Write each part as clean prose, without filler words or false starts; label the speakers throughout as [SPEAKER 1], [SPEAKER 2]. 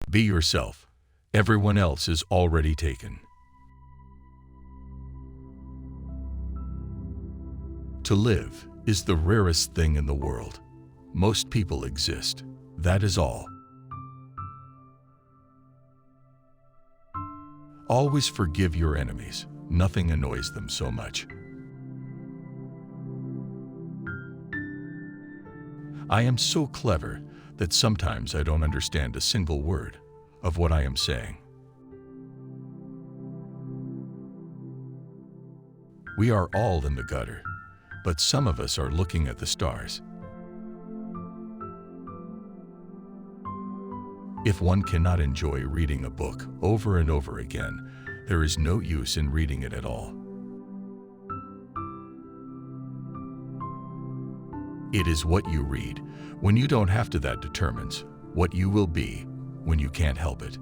[SPEAKER 1] Be yourself. Everyone else is already taken. To live is the rarest thing in the world. Most people exist. That is all. Always forgive your enemies. Nothing annoys them so much. I am so clever that sometimes I don't understand a single word of what I am saying. We are all in the gutter, but some of us are looking at the stars. If one cannot enjoy reading a book over and over again, there is no use in reading it at all. It is what you read when you don't have to that determines what you will be when you can't help it.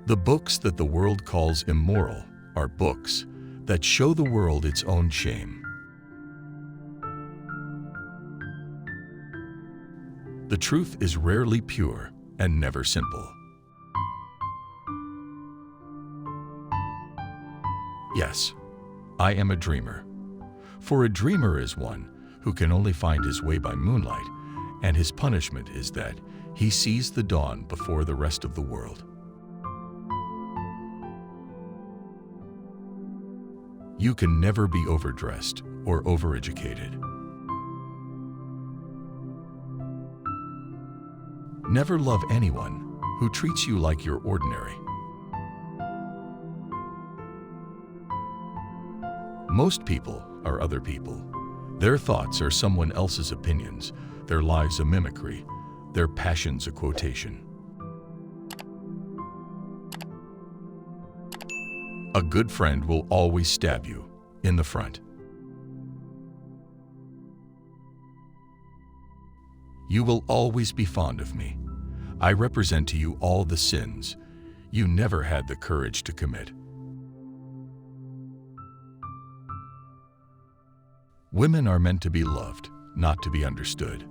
[SPEAKER 1] The books that the world calls immoral are books that show the world its own shame. The truth is rarely pure and never simple. Yes, I am a dreamer. For a dreamer is one who can only find his way by moonlight, and his punishment is that he sees the dawn before the rest of the world. You can never be overdressed or overeducated. Never love anyone who treats you like you're ordinary. Most people are other people. Their thoughts are someone else's opinions, their lives a mimicry, their passions a quotation. A good friend will always stab you in the front. You will always be fond of me. I represent to you all the sins you never had the courage to commit. Women are meant to be loved, not to be understood.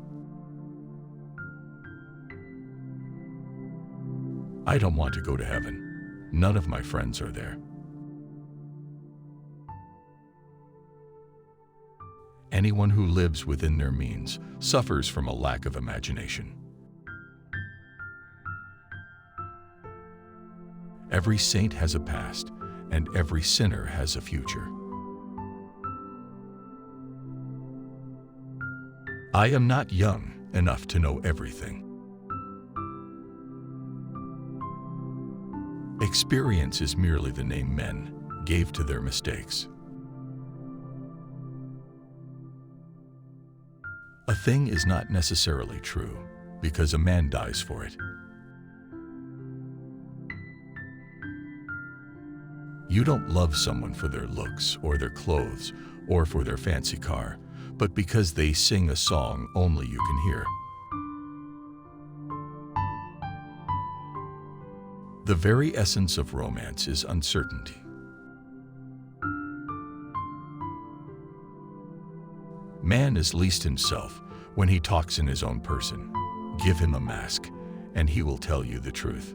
[SPEAKER 1] I don't want to go to heaven. None of my friends are there. Anyone who lives within their means suffers from a lack of imagination. Every saint has a past, and every sinner has a future. I am not young enough to know everything. Experience is merely the name men gave to their mistakes. A thing is not necessarily true because a man dies for it. You don't love someone for their looks or their clothes or for their fancy car, but because they sing a song only you can hear. The very essence of romance is uncertainty. Man is least himself when he talks in his own person. Give him a mask, and he will tell you the truth.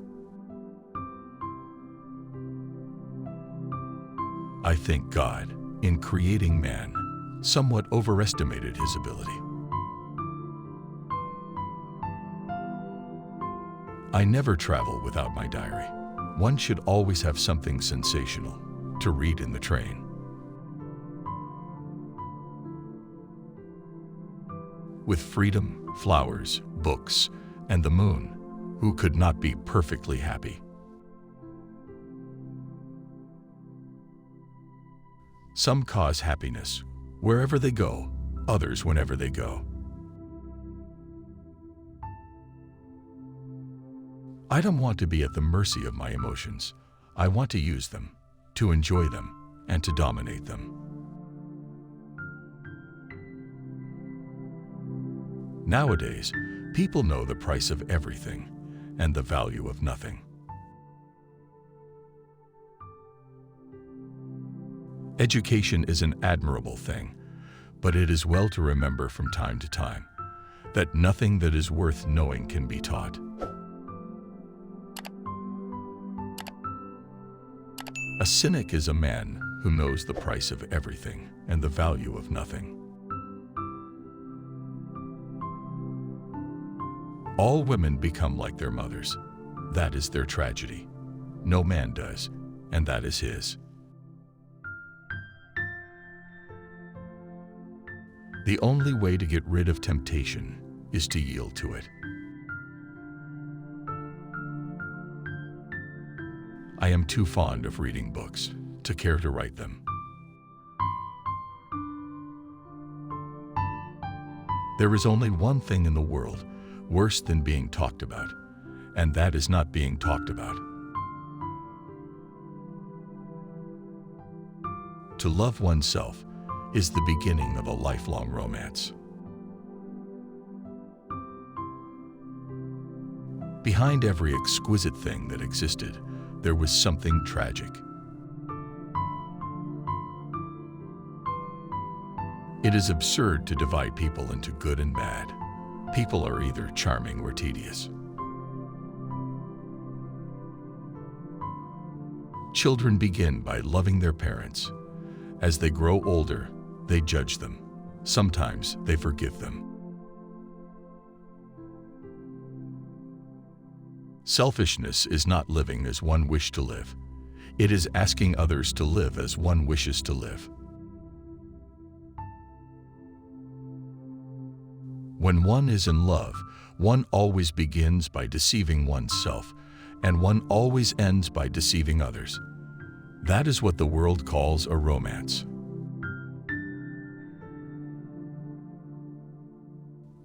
[SPEAKER 1] I think God, in creating man, somewhat overestimated his ability. I never travel without my diary. One should always have something sensational to read in the train. With freedom, flowers, books, and the moon, who could not be perfectly happy? Some cause happiness wherever they go, others whenever they go. I don't want to be at the mercy of my emotions. I want to use them, to enjoy them, and to dominate them. Nowadays, people know the price of everything and the value of nothing. Education is an admirable thing, but it is well to remember from time to time that nothing that is worth knowing can be taught. A cynic is a man who knows the price of everything and the value of nothing. All women become like their mothers. That is their tragedy. No man does, and that is his. The only way to get rid of temptation is to yield to it. I am too fond of reading books to care to write them. There is only one thing in the world worse than being talked about, and that is not being talked about. To love oneself is the beginning of a lifelong romance. Behind every exquisite thing that existed, there was something tragic. It is absurd to divide people into good and bad. People are either charming or tedious. Children begin by loving their parents. As they grow older, they judge them. Sometimes they forgive them. Selfishness is not living as one wished to live. It is asking others to live as one wishes to live. When one is in love, one always begins by deceiving oneself, and one always ends by deceiving others. That is what the world calls a romance.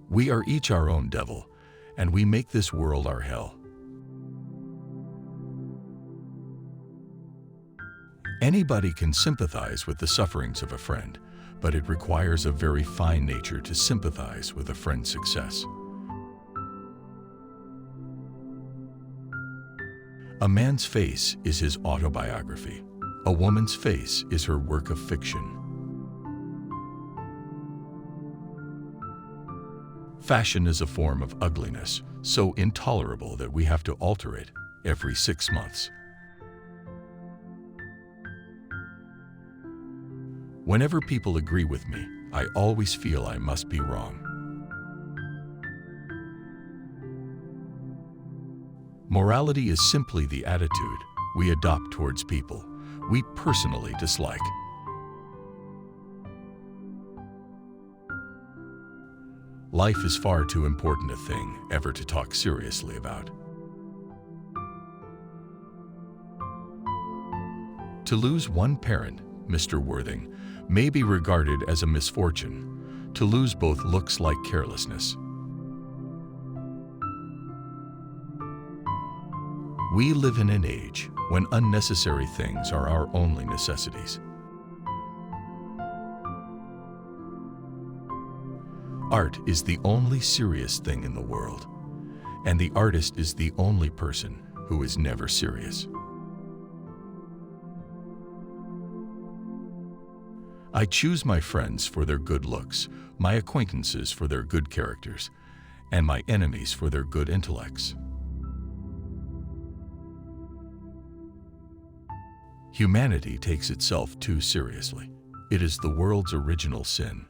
[SPEAKER 1] We are each our own devil, and we make this world our hell. Anybody can sympathize with the sufferings of a friend, but it requires a very fine nature to sympathize with a friend's success. A man's face is his autobiography. A woman's face is her work of fiction. Fashion is a form of ugliness, so intolerable that we have to alter it every 6 months. Whenever people agree with me, I always feel I must be wrong. Morality is simply the attitude we adopt towards people we personally dislike. Life is far too important a thing ever to talk seriously about. To lose one parent, Mr. Worthing, may be regarded as a misfortune. To lose both looks like carelessness. We live in an age when unnecessary things are our only necessities. Art is the only serious thing in the world, and the artist is the only person who is never serious. I choose my friends for their good looks, my acquaintances for their good characters, and my enemies for their good intellects. Humanity takes itself too seriously. It is the world's original sin.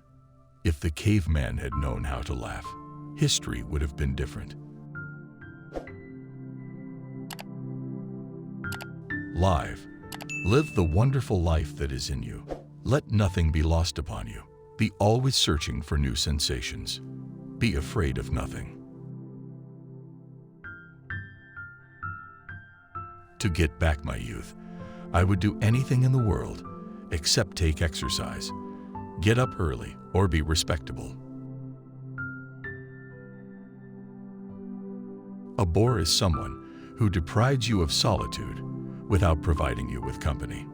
[SPEAKER 1] If the caveman had known how to laugh, history would have been different. Live the wonderful life that is in you. Let nothing be lost upon you. Be always searching for new sensations. Be afraid of nothing. To get back my youth, I would do anything in the world except take exercise, get up early, or be respectable. A bore is someone who deprives you of solitude without providing you with company.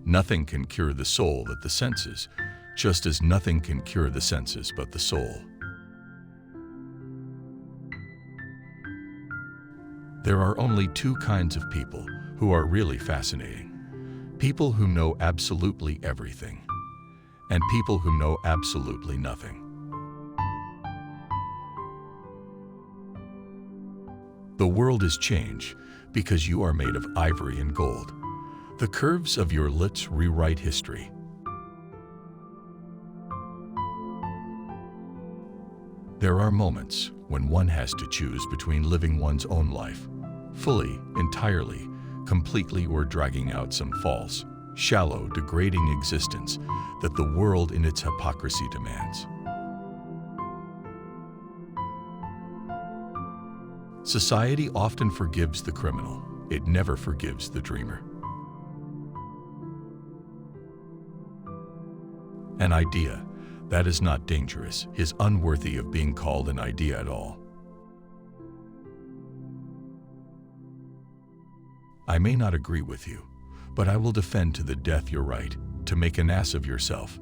[SPEAKER 1] Nothing can cure the soul but the senses, just as nothing can cure the senses but the soul. There are only two kinds of people who are really fascinating. People who know absolutely everything, and people who know absolutely nothing. The world is change because you are made of ivory and gold. The curves of your lips rewrite history. There are moments when one has to choose between living one's own life, fully, entirely, completely, or dragging out some false, shallow, degrading existence that the world in its hypocrisy demands. Society often forgives the criminal. It never forgives the dreamer. An idea that is not dangerous is unworthy of being called an idea at all. I may not agree with you, but I will defend to the death your right to make an ass of yourself.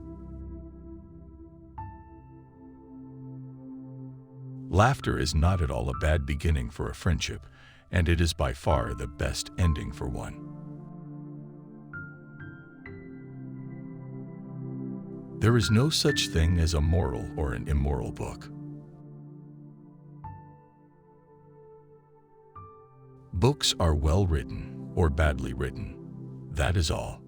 [SPEAKER 1] Laughter is not at all a bad beginning for a friendship, and it is by far the best ending for one. There is no such thing as a moral or an immoral book. Books are well written or badly written. That is all.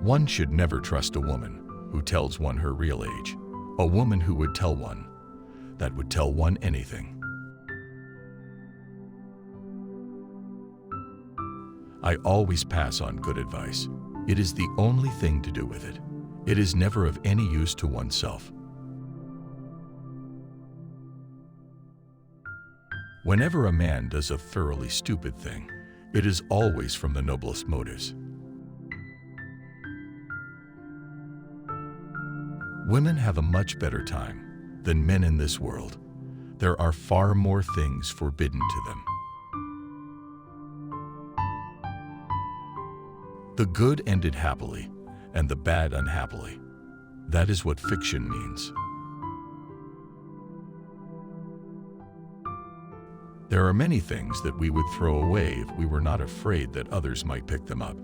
[SPEAKER 1] One should never trust a woman who tells one her real age, a woman who would tell one that would tell one anything. I always pass on good advice. It is the only thing to do with it. It is never of any use to oneself. Whenever a man does a thoroughly stupid thing, it is always from the noblest motives. Women have a much better time than men in this world. There are far more things forbidden to them. The good ended happily, and the bad unhappily. That is what fiction means. There are many things that we would throw away if we were not afraid that others might pick them up.